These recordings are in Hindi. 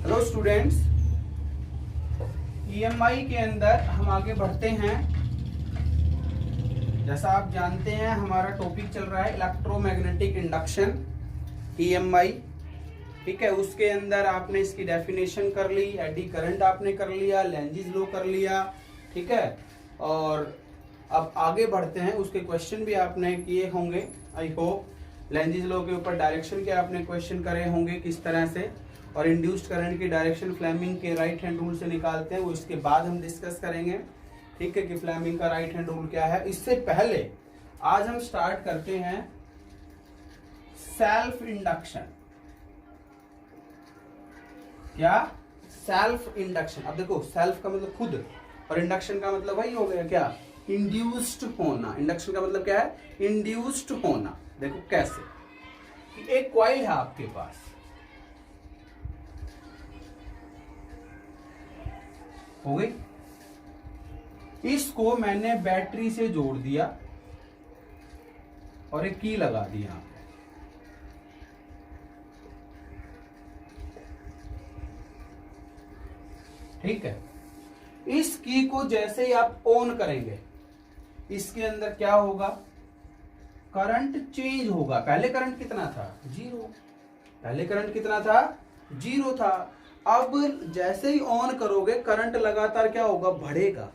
हेलो स्टूडेंट्स, ईएमआई के अंदर हम आगे बढ़ते हैं। जैसा आप जानते हैं हमारा टॉपिक चल रहा है इलेक्ट्रोमैग्नेटिक इंडक्शन, ईएमआई। ठीक है, उसके अंदर आपने इसकी डेफिनेशन कर ली, एडी करंट आपने कर लिया, लेंजिस लॉ कर लिया। ठीक है, और अब आगे बढ़ते हैं। उसके क्वेश्चन भी आपने किए होंगे, आई होप। लेंजिस लॉ के ऊपर डायरेक्शन के आपने क्वेश्चन करे होंगे किस तरह से, और इंड्यूस्ड करंट की डायरेक्शन फ्लेमिंग के राइट हैंड रूल से निकालते हैं, वो इसके बाद हम डिस्कस करेंगे। ठीक है, कि फ्लेमिंग का राइट हैंड रूल क्या है। इससे पहले आज हम स्टार्ट करते हैं सेल्फ इंडक्शन। क्या? Self induction. अब देखो, सेल्फ का मतलब खुद, और इंडक्शन का मतलब वही हो गया क्या? इंड्यूस्ड होना। इंडक्शन का मतलब क्या है? इंड्यूस्ड होना। देखो कैसे, कि एक कॉइल है आपके पास, हो गई। इसको मैंने बैटरी से जोड़ दिया और एक की लगा दी यहां पे। ठीक है, इस की को जैसे ही आप ऑन करेंगे, इसके अंदर क्या होगा? करंट चेंज होगा। पहले करंट कितना था? 0। पहले करंट कितना था? 0 था। अब जैसे ही ऑन करोगे, करंट लगातार क्या होगा? बढ़ेगा।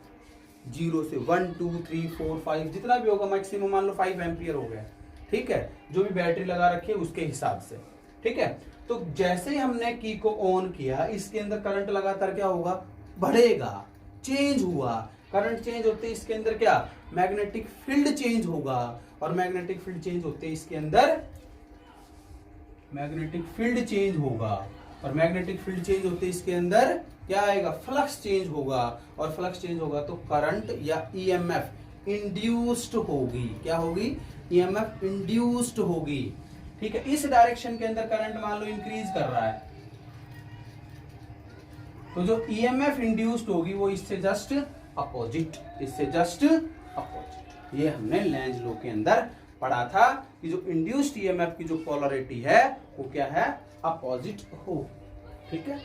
0 से 1 2 3 4 5 जितना भी होगा, मैक्सिमम मान लो 5 एम्पियर हो गया। ठीक है, जो भी बैटरी लगा रखी है उसके हिसाब से। ठीक है, तो जैसे ही हमने की को ऑन किया, इसके अंदर करंट लगातार क्या होगा? बढ़ेगा। चेंज हुआ। करंट चेंज होते इसके अंदर क्या? मैग्नेटिक फील्ड चेंज होगा, और मैग्नेटिक फील्ड चेंज होते इसके अंदर मैग्नेटिक फील्ड चेंज होगा, और मैग्नेटिक फील्ड चेंज होते इसके अंदर क्या आएगा? फ्लक्स चेंज होगा, और फ्लक्स चेंज होगा तो करंट या ईएमएफ इंड्यूस्ड होगी। क्या होगी? ईएमएफ इंड्यूस्ड होगी। ठीक है, इस डायरेक्शन के अंदर करंट मान लो इंक्रीज कर रहा है, तो जो ईएमएफ इंड्यूस्ड होगी वो इससे जस्ट अपोजिट, इससे जस्ट अपोजिट। ये हमने लेंज लॉ के अंदर पढ़ा था कि जो इंड्यूस्ड ईएमएफ की जो पोलैरिटी है वो क्या है? अपोजिट हो। ठीक है,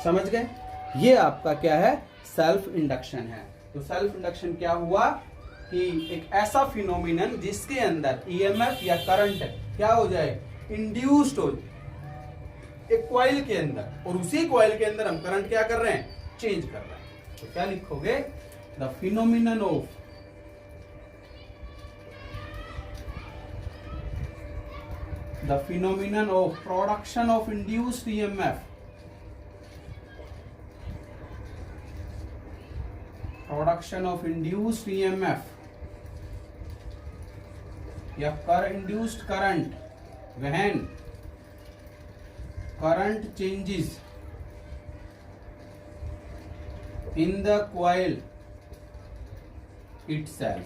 समझ गए? ये आपका क्या है? सेल्फ इंडक्शन है। तो सेल्फ इंडक्शन क्या हुआ कि एक ऐसा फिनोमिनन जिसके अंदर ईएमएफ या करंट क्या हो जाए? इंड्यूस्ड हो एक कॉइल के अंदर, और उसी कॉइल के अंदर हम करंट क्या कर रहे हैं? चेंज कर रहे हैं। तो क्या लिखोगे? The phenomenon of production of induced EMF, production of induced EMF या induced current when current changes in the coil itself।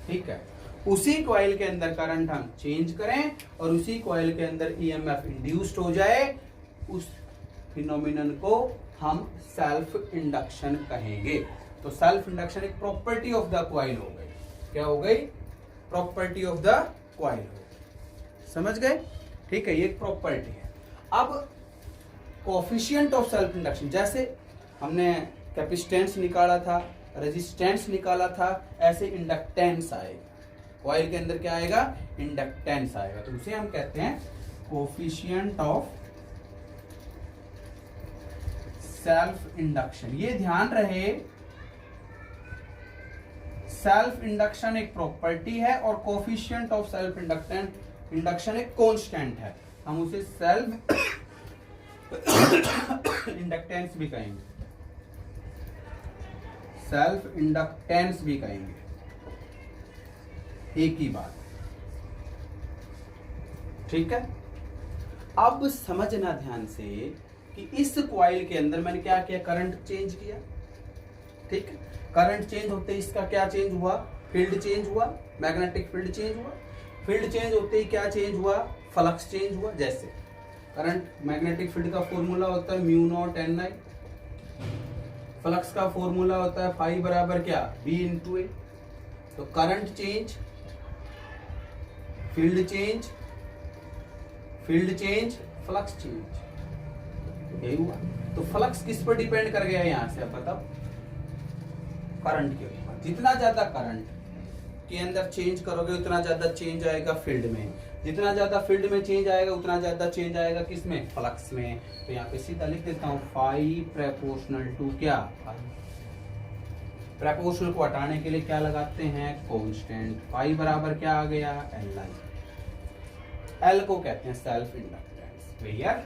ठीक है, उसी कॉइल के अंदर करंट हम चेंज करें और उसी कॉइल के अंदर ईएमएफ इंड्यूस्ड हो जाए, उस फिनोमिनन को हम सेल्फ इंडक्शन कहेंगे। तो सेल्फ इंडक्शन एक प्रॉपर्टी ऑफ द कॉइल हो गई। क्या हो गई? प्रॉपर्टी ऑफ द कॉइल हो गई। समझ गए? ठीक है, ये एक प्रॉपर्टी है। अब कोफिशिएंट ऑफ सेल्फ इंडक्शन, जैसे हमने कैपेसिटेंस निकाला था, रेजिस्टेंस निकाला था, ऐसे इंडक्टेंस आएगा। कॉइल के अंदर क्या आएगा? इंडक्टेंस आएगा। तो उसे हम कहते हैं कोफिशिएंट ऑफ सेल्फ इंडक्शन। ये ध्यान रहे, सेल्फ इंडक्शन एक प्रॉपर्टी है और कोफिशिएंट ऑफ सेल्फ इंडक्शन एक कांस्टेंट है। हम उसे सेल्फ इंडक्टेंस भी कहेंगे, सेल्फ इंडक्टेंस भी कहेंगे, एक ही बात। ठीक है, अब समझना ध्यान से कि इस कॉइल के अंदर मैंने क्या किया? करंट चेंज किया। ठीक है, करंट चेंज होते इसका क्या चेंज हुआ? फील्ड चेंज हुआ, मैग्नेटिक फील्ड चेंज हुआ। फील्ड चेंज होते ही क्या चेंज हुआ? फ्लक्स चेंज हुआ। जैसे करंट, मैग्नेटिक फील्ड का फॉर्मूला होता है म्यू नॉट एन आई, फ्लक्स का फॉर्मूला होता है फाई बराबर क्या? बी इंटू ए। तो current change, field change, field change, flux change, यही हुआ। तो फ्लक्स किस पर डिपेंड कर गया है यहां से, अब बताओ, करंट के ऊपर। जितना ज्यादा करंट के अंदर चेंज करोगे उतना ज्यादा चेंज आएगा फील्ड में, जितना ज्यादा फील्ड में चेंज आएगा उतना ज्यादा चेंज आएगा किसमें, फ्लक्स में। तो यहाँ पे सीधा लिख देता हूँ फाई प्रेपोर्शनल टू क्या, प्रेपोर्शनल को हटाने के लिए क्या लगाते हैं, कांस्टेंट। फाई बराबर क्या आ गया, एल आई। एल को कहते हैं सेल्फ इंडक्टेंस। क्लियर,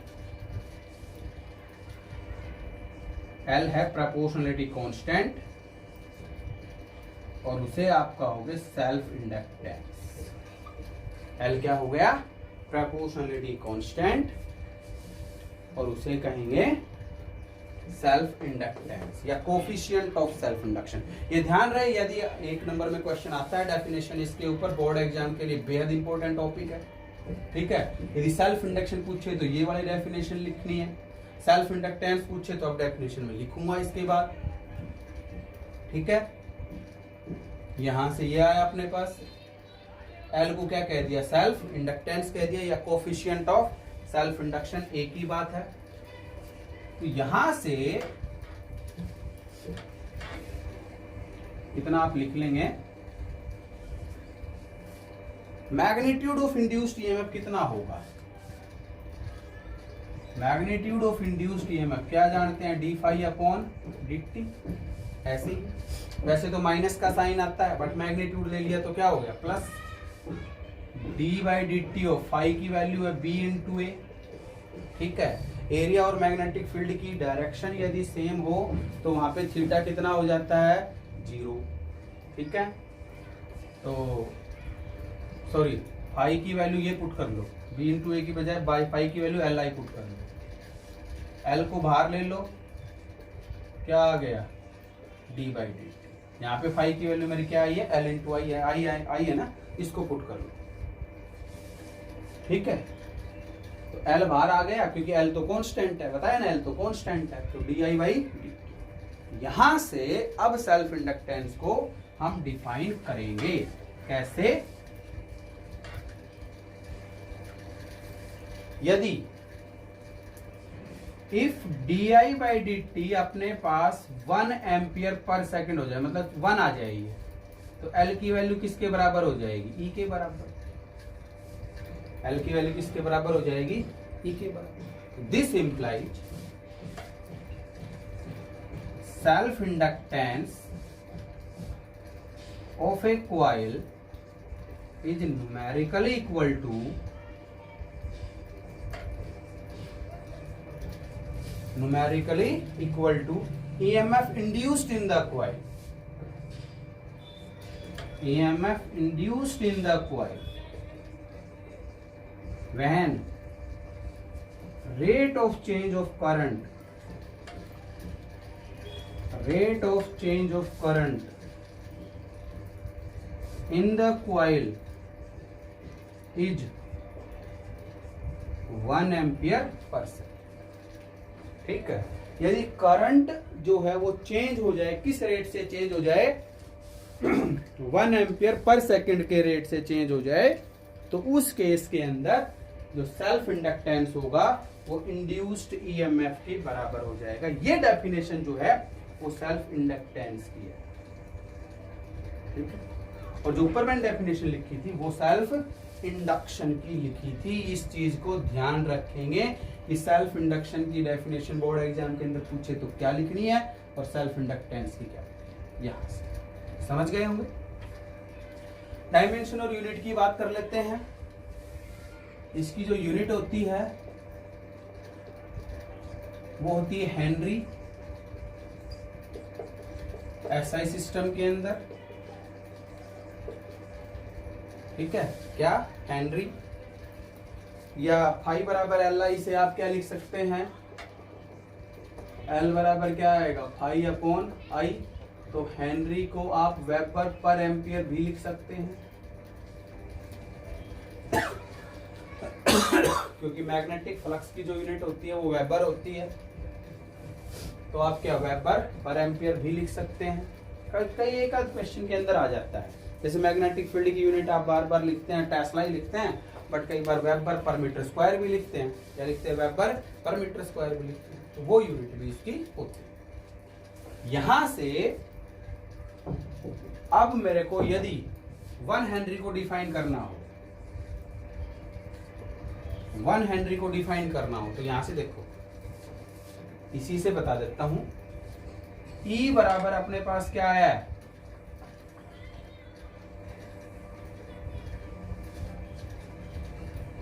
एल है प्रेपोर्शनलिटी कांस्टेंट और उसे आप कहोगे सेल्फ इंडक्टेंस। एल क्या हो गया, प्रेपोर्शनलिटी कांस्टेंट और उसे कहेंगे सेल्फ इंडक्टेंस या कोफिशिएंट ऑफ सेल्फ इंडक्शन। ये ध्यान रहे, यदि 1 नंबर में क्वेश्चन आता है डेफिनेशन इसके ऊपर, बोर्ड एग्जाम के लिए बेहद इंपॉर्टेंट टॉपिक है। ठीक है, यदि सेल्फ इंडक्शन पूछे तो ये वाली डेफिनेशन लिखनी है, सेल्फ इंडक्टेंस पूछे तो अब डेफिनेशन में लिखूंगा इसके बाद। ठीक है, यहां से ये आया अपने पास, एल को क्या कह दिया, सेल्फ इंडक्टेंस कह दिया या कोफिशिएंट ऑफ सेल्फ इंडक्शन, एक ही बात है। तो यहां से इतना आप लिख लेंगे, मैग्नीट्यूड ऑफ इंड्यूस्ड ईएमएफ कितना होगा, मैग्नीट्यूड ऑफ इंड्यूस्ड ईएमएफ क्या जानते हैं, d phi upon d t. ऐसे ही वैसे तो माइनस का साइन आता है बट मैग्नीट्यूड ले लिया तो क्या हो गया, plus d by d t of phi की वैल्यू है बी इंटू ए। ठीक है, एरिया और मैग्नेटिक फील्ड की डायरेक्शन यदि सेम हो तो वहां पे थीटा कितना हो जाता है, 0। ठीक है, तो सॉरी फाई की वैल्यू ये पुट कर लो, बी इंटू ए की बजाय बाई फाई की वैल्यू एल आई पुट कर लो। एल को बाहर ले लो, क्या आ गया, डी बाई डी टी। यहाँ पे फाई की वैल्यू मेरी क्या आई है, एल इंटू आई है, आई है ना, इसको पुट कर लो। ठीक है, तो एल बाहर आ गया क्योंकि एल तो कांस्टेंट है, बताया ना, एल तो कांस्टेंट है, तो D I by d T. यहां से अब सेल्फ इंडक्टेंस को हम डिफाइन करेंगे, कैसे, यदि if D I by d T अपने पास 1 एम्पियर पर सेकेंड हो जाए, मतलब 1 आ जाएगी, तो एल की वैल्यू किसके बराबर हो जाएगी, ई के बराबर। एल की वैल्यू किसके बराबर हो जाएगी, ई के बराबर। This implies self inductance of a coil is numerically equal to EMF induced in the coil. EMF induced in the coil when rate of change of current in the coil is 1 ampere per second. ठीक है, यदि करंट जो है वो चेंज हो जाए, किस रेट से चेंज हो जाए, 1 एम्पियर पर सेकंड के रेट से चेंज हो जाए, तो उस केस के अंदर जो सेल्फ इंडक्टेंस होगा वो इंड्यूस्ड ईएमएफ के बराबर हो जाएगा। ये डेफिनेशन जो है वो सेल्फ इंडक्टेंस की है। ठीक है, और जो ऊपर मैंने डेफिनेशन लिखी थी वो सेल्फ इंडक्शन की लिखी थी। इस चीज को ध्यान रखेंगे कि सेल्फ इंडक्शन की डेफिनेशन बोर्ड एग्जाम के अंदर पूछे तो क्या लिखनी है और सेल्फ इंडक्टेंस की क्या, यहां से समझ गए होंगे। डायमेंशन और यूनिट की बात कर लेते हैं। इसकी जो यूनिट होती है वो होती है हेनरी, एसआई सिस्टम के अंदर। ठीक है, क्या, हेनरी, या फाई बराबर एल आई से आप क्या लिख सकते हैं, एल बराबर क्या आएगा, फाई अपॉन आई। तो हेनरी को आप वेबर पर एम्पियर भी लिख सकते हैं क्योंकि मैग्नेटिक फ्लक्स की जो यूनिट होती है वो वेबर होती है, तो आप क्या वेबर पर एम्पियर भी लिख सकते हैं। कई एक आध क्वेश्चन के अंदर आ जाता है। जैसे मैग्नेटिक फील्ड की यूनिट आप बार बार लिखते हैं टेस्ला ही लिखते हैं, बट कई बार वेबर पर मीटर स्क्वायर भी लिखते हैं, या लिखते हैं वेबर पर मीटर स्क्वायर भी लिखते हैं, तो वो यूनिट भी इसकी होती है। यहां से अब मेरे को यदि 1 हेनरी को डिफाइन करना हो, 1 हेनरी को डिफाइन करना हो, तो यहां से देखो इसी से बता देता हूं। E बराबर अपने पास क्या आया है,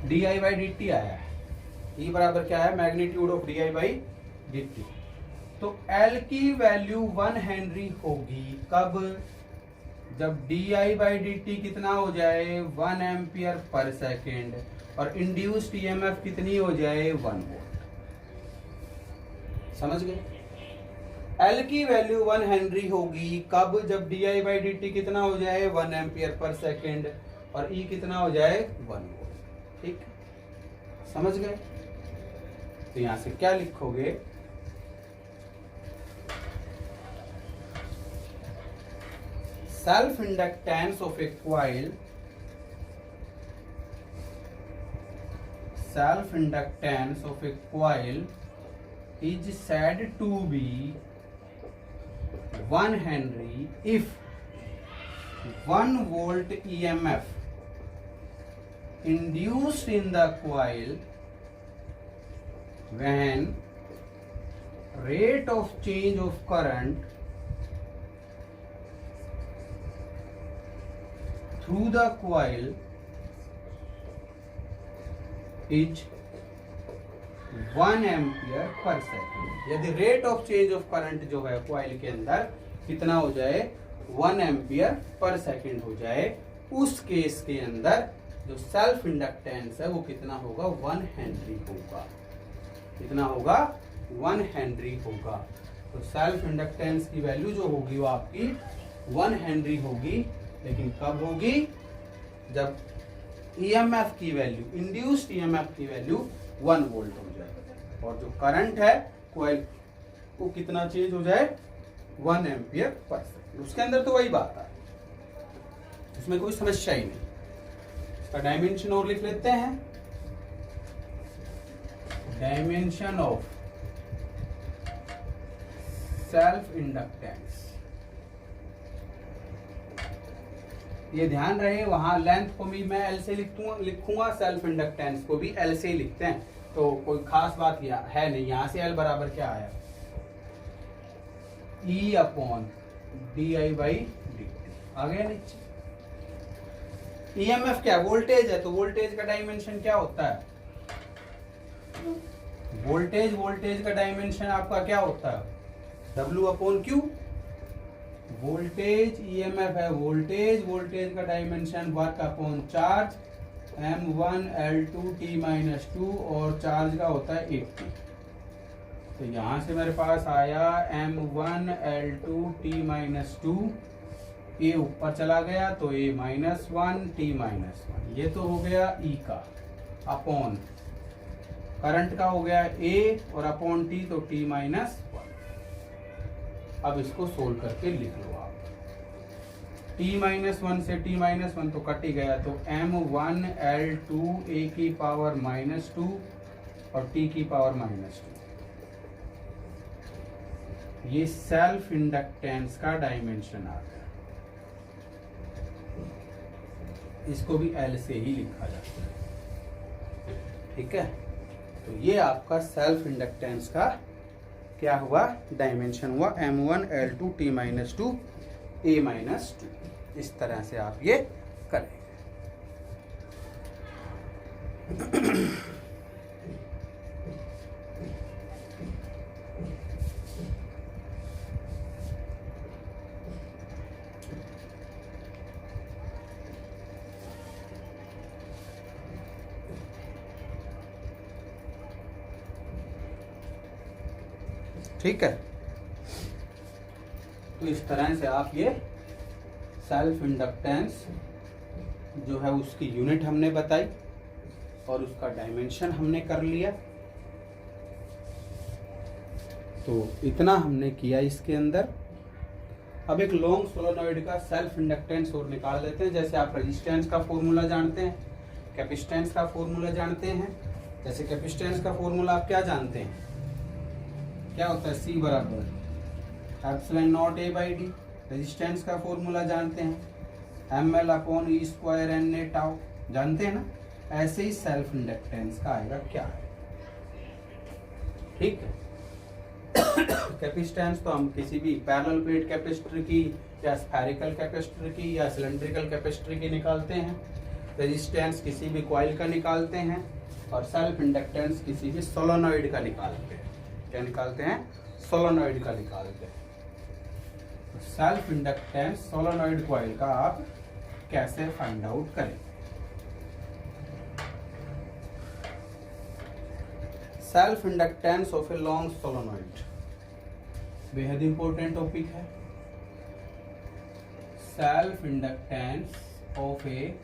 डी बाई डी टी आया है। E बराबर क्या है, magnitude of D by d T. तो L की वैल्यू 1 हेनरी होगी कब, जब डी बाई डी टी कितना हो जाए 1 एम्पियर पर सेकेंड, और इंड्यूस्ड ईएमएफ कितनी हो जाए 1 वोल्ट। समझ गए। L की वैल्यू 1 हेनरी होगी कब, जब डी बाई डी टी कितना हो जाए 1 एम्पियर पर सेकेंड, और E कितना हो जाए 1 वोल्ट। ठीक, समझ गए। तो यहां से क्या लिखोगे, self inductance of a coil, self inductance of a coil is said to be 1 Henry if 1 volt EMF induced in the coil when rate of change of current through the coil is 1 ampere per second. यदि rate of change of current जो है कॉइल के अंदर कितना हो जाए 1 एम्पियर पर सेकेंड हो जाए, उस केस के अंदर जो सेल्फ इंडक्टेंस है वो कितना होगा 1 हेनरी होगा। कितना होगा 1 हेनरी होगा। तो सेल्फ इंडक्टेंस की वैल्यू जो होगी वो आपकी 1 हेनरी होगी, लेकिन कब होगी, जब ईएमएफ की वैल्यू, इंड्यूस्ड ईएमएफ की वैल्यू 1 वोल्ट हो जाए, और जो करंट है कॉइल को कितना चेंज हो जाए 1 एम्पियर पर सेकेंड। उसके अंदर तो वही बात है, उसमें कोई समस्या ही नहीं। इसका डायमेंशन और लिख लेते हैं, डायमेंशन ऑफ सेल्फ इंडक्टेंस। ये ध्यान रहे, वहां लेंथ को भी मैं एल से लिखूंगा, सेल्फ इंडक्टेंस को भी एल से ही लिखते हैं, तो कोई खास बात है नहीं। यहां से एल बराबर क्या आया, E upon d I by d T आ गया नीचे। ईएमएफ क्या, वोल्टेज है, तो वोल्टेज का डायमेंशन क्या होता है, वोल्टेज का डायमेंशन आपका क्या होता है W upon Q. Voltage EMF है, वोल्टेज का dimension work upon charge M1 L2 T minus 2, और चार्ज का होता है 80। तो यहां से मेरे पास आया M1 L2 T माइनस 2, ए ऊपर चला गया तो A माइनस 1 T माइनस 1, ये तो हो गया E का, अपॉन करंट का हो गया A, और अपॉन T तो T माइनस 1। अब इसको सोल्व करके लिख लो आप, t माइनस 1 से t माइनस 1 तो कट ही गया, तो M1 L2 A की पावर माइनस 2 और t की पावर माइनस 2। ये सेल्फ इंडक्टेंस का डायमेंशन आ गया। इसको भी L से ही लिखा जाता है, ठीक है। तो ये आपका सेल्फ इंडक्टेंस का क्या हुआ, डायमेंशन हुआ M1 L2 T minus 2 A minus 2। इस तरह से आप ये करेंगे। ठीक है, तो इस तरह से आप ये सेल्फ इंडक्टेंस जो है उसकी यूनिट हमने बताई और उसका डायमेंशन हमने कर लिया। तो इतना हमने किया इसके अंदर। अब एक लॉन्ग सोलेनोइड का सेल्फ इंडक्टेंस और निकाल लेते हैं। जैसे आप रेजिस्टेंस का फॉर्मूला जानते हैं, कैपेसिटेंस का फॉर्मूला जानते हैं। जैसे कैपेसिटेंस का फॉर्मूला आप क्या जानते हैं, क्या होता है, C बराबर epsilon not A by D. Resistance का फॉर्मूला जानते हैं, ml/e² NA टाउ, जानते हैं ना। ऐसे ही सेल्फ इंडक्टेंस का आएगा क्या है, ठीक है। कैपेसिटेंस तो हम किसी भी पैरेलल प्लेट कैपेसिटर की या स्फेरिकल कैपेसिटर की या सिलेंड्रिकल कैपेसिटर की निकालते हैं। रेजिस्टेंस किसी भी कॉइल का निकालते हैं और सेल्फ इंडक्टेंस किसी भी सोलेनोइड का निकालते हैं। क्या निकालते हैं, सोलेनोइड का निकालते हैं। सेल्फ इंडक्टेंस सोलेनोइड कॉइल का आप कैसे फाइंड आउट करें। Self inductance of a long solenoid बेहद इंपॉर्टेंट टॉपिक है। Self inductance of a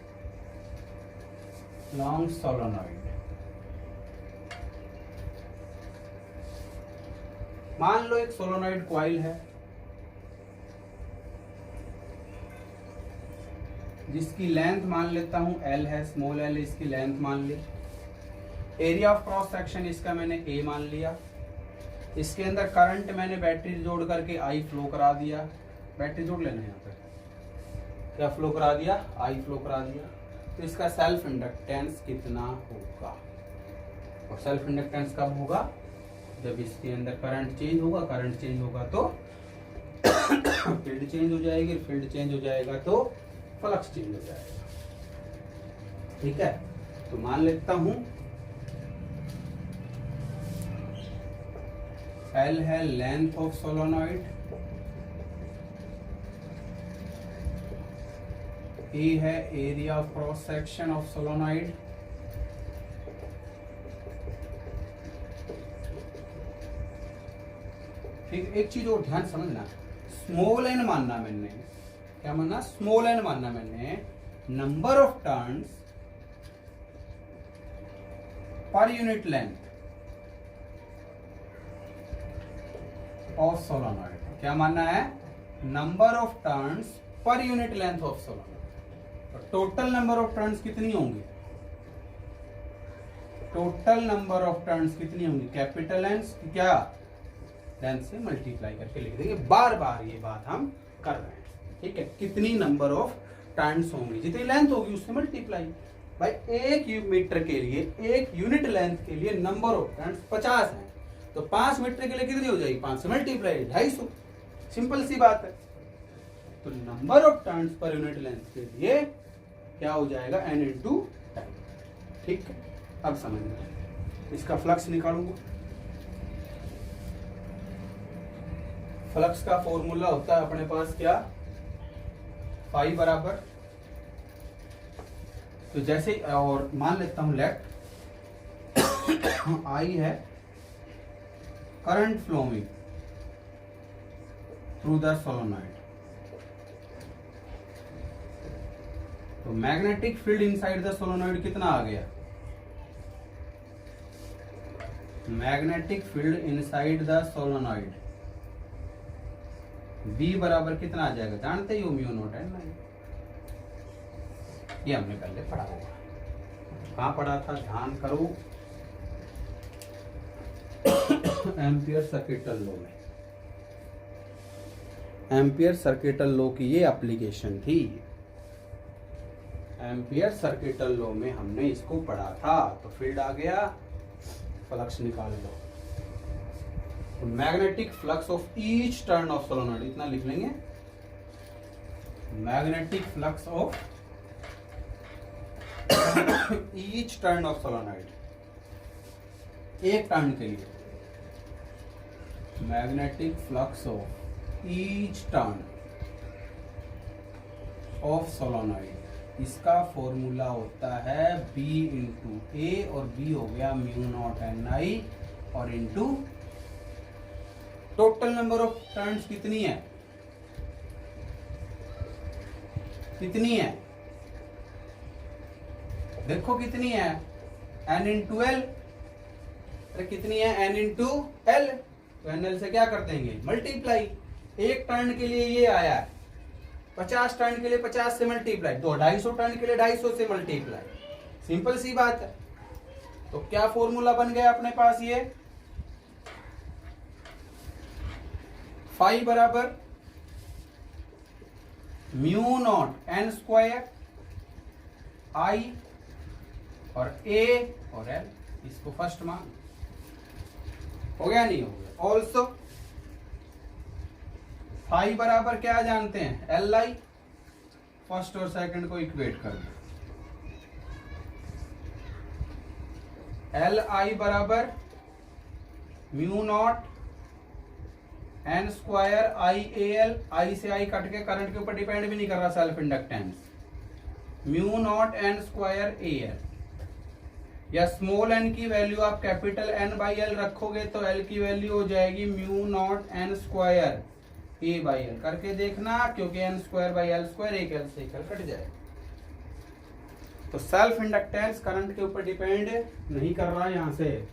long solenoid. मान लो एक सोलेनोइड कॉइल है जिसकी लेंथ मान लेता हूं L है, स्मॉल l इसकी लेंथ मान ली। एरिया ऑफ क्रॉस सेक्शन इसका मैंने A मान लिया। इसके अंदर करंट मैंने बैटरी जोड़ करके I फ्लो करा दिया। बैटरी जोड़ लेना है यहाँ पे, क्या फ्लो करा दिया, I फ्लो करा दिया। तो इसका सेल्फ इंडक्टेंस कितना होगा, और सेल्फ इंडक्टेंस कब होगा, जब इसके अंदर करंट चेंज होगा। करंट चेंज होगा तो फील्ड चेंज हो जाएगी, फील्ड चेंज हो जाएगा तो फ्लक्स चेंज हो जाएगा, ठीक है। तो मान लेता हूं L है लेंथ ऑफ सोलेनोइड, A है area of cross section of solenoid, ठीक। एक चीज और ध्यान समझना, स्मॉल n मानना मैंने, क्या मानना, स्मॉल n मानना मैंने number of turns per unit length of solenoid. क्या मानना है, number of turns per unit length of solenoid. Total number of turns कितनी होंगी, टोटल नंबर ऑफ टर्न्स कितनी होंगी, कैपिटल एन क्या लेंथ से मल्टीप्लाई करके लिख देंगे। बार बार ये बात हम कर रहे हैं, ठीक है। कितनी नंबर ऑफ टर्न्स होंगी, जितनी लेंथ होगी उससे मल्टीप्लाई। भाई एक मीटर के लिए, एक यूनिट लेंथ के लिए नंबर ऑफ टर्न्स 50 है, तो 5 मीटर के लिए कितनी हो जाएगी, 5 से मल्टीप्लाई 250। सिंपल सी बात है। तो number of turns per unit length के लिए क्या हो जाएगा, n इंटू टाइम, ठीक है। अब समझना, इसका फ्लक्स निकालूंगा। फ्लक्स का फॉर्मूला होता है अपने पास क्या, फाई बराबर, तो जैसे, और मान लेता हूं लेट I है current flowing through the solenoid, तो magnetic field inside the solenoid कितना आ गया, magnetic field inside the solenoid B बराबर कितना आ जाएगा, जानते ही हो, म्यू नॉट n। ये हमने पहले पढ़ा होगा, कहाँ पढ़ा था, ध्यान करो, एम्पियर सर्किटल लॉ में। एम्पियर सर्किटल लॉ की ये एप्लीकेशन थी। एम्पियर सर्किटल लॉ में हमने इसको पढ़ा था। तो फील्ड आ गया, फ्लक्स निकाल लो। तो magnetic flux of each turn off solenoid, इतना लिख लेंगे, magnetic flux of each turn off solenoid, एक टर्न के लिए magnetic flux of each turn off solenoid. इसका फॉर्मूला होता है B इंटू ए, और B हो गया म्यू नॉट NI, और into total number of turns कितनी है, कितनी है, देखो कितनी है, n इंटू एल। अरे कितनी है, n इंटू एल, तो NL से क्या कर देंगे, मल्टीप्लाई। एक टर्न के लिए ये आया है, 50 टर्न के लिए 50 से मल्टीप्लाई, तो 250 टर्न के लिए 250 से मल्टीप्लाई, सिंपल सी बात है। तो क्या फॉर्मूला बन गया अपने पास, ये फाई बराबर म्यू नॉट एन स्क्वायर आई और ए और एल, इसको फर्स्ट मान हो गया, नहीं हो गया। ऑल्सो फाई बराबर क्या जानते हैं, एल आई, फर्स्ट और सेकंड को इक्वेट कर दो, एल आई बराबर mu naught N square I A L, I से आई कट के करंट के ऊपर डिपेंड भी नहीं कर रहा self inductance, mu naught N square A L, या स्मॉल एन की वैल्यू आप कैपिटल एन बाई एल रखोगे तो एल की वैल्यू हो जाएगी mu naught N square A by L, करके देखना, क्योंकि N square by L square एक एल से एक एल कट जाएगा। तो सेल्फ इंडक्टेंस करंट के ऊपर डिपेंड नहीं कर रहा है, यहां से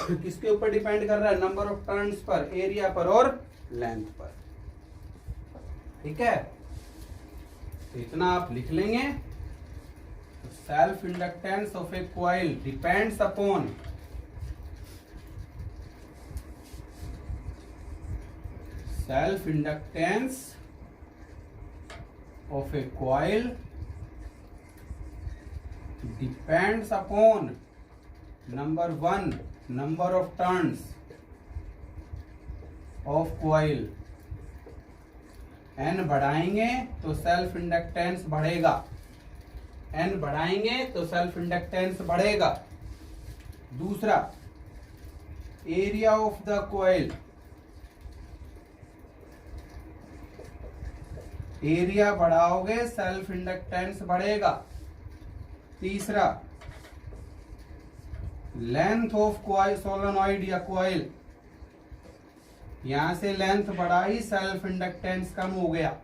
किसके ऊपर डिपेंड कर रहा है, number of turns per, area पर और लेंथ पर, ठीक है। तो इतना आप लिख लेंगे। Self inductance of a coil depends upon self inductance of a coil depends upon number 1 number of turns of coil, n बढ़ाएंगे तो सेल्फ इंडक्टेंस बढ़ेगा, n बढ़ाएंगे तो सेल्फ इंडक्टेंस बढ़ेगा। दूसरा, area of the coil, area बढ़ाओगे सेल्फ इंडक्टेंस बढ़ेगा। तीसरा, लेंथ ऑफ कॉइल सोलेनॉइड या कॉइल, यहां से लेंथ बढ़ाई सेल्फ इंडक्टेंस कम हो गया,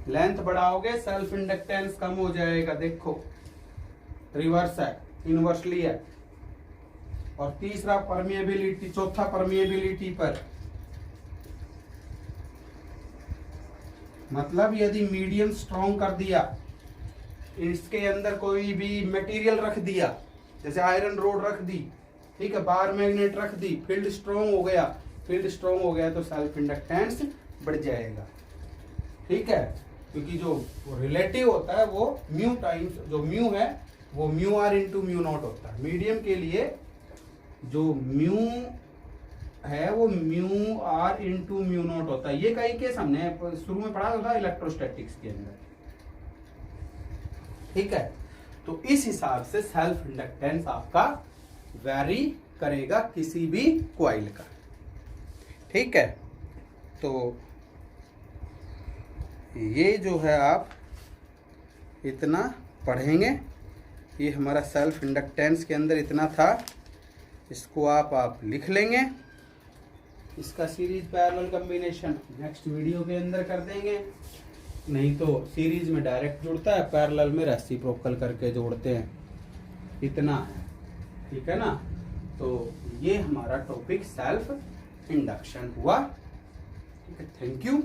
लेंथ बढ़ाओगे सेल्फ इंडक्टेंस कम हो जाएगा, देखो रिवर्स है, इनवर्सली है। और तीसरा परमिएबिलिटी, चौथा परमिएबिलिटी पर, मतलब यदि मीडियम स्ट्रॉन्ग कर दिया, इसके अंदर कोई भी मटेरियल रख दिया, जैसे आयरन रोड रख दी, ठीक है, बार मैग्नेट रख दी, फील्ड स्ट्रॉन्ग हो गया, फील्ड स्ट्रॉन्ग हो गया तो सेल्फ इंडक्टेंस बढ़ जाएगा, ठीक है। क्योंकि जो रिलेटिव होता है वो म्यू टाइम्स, जो म्यू है वो mu r into mu naught होता है। मीडियम के लिए जो म्यू है वो mu r into mu naught होता है। ये कई केस हमने शुरू में पढ़ा था इलेक्ट्रोस्टैटिक्स के अंदर, ठीक है। तो इस हिसाब से सेल्फ इंडक्टेंस आपका वैरी करेगा किसी भी कॉइल का, ठीक है। तो ये जो है आप इतना पढ़ेंगे, ये हमारा सेल्फ इंडक्टेंस के अंदर इतना था, इसको आप लिख लेंगे। इसका series parallel combination next video के अंदर कर देंगे, नहीं तो सीरीज में डायरेक्ट जुड़ता है, पैरेलल में रेसिप्रोकल करके जोड़ते हैं, इतना है, ठीक है ना। तो ये हमारा टॉपिक सेल्फ इंडक्शन हुआ, ठीक है। Thank you.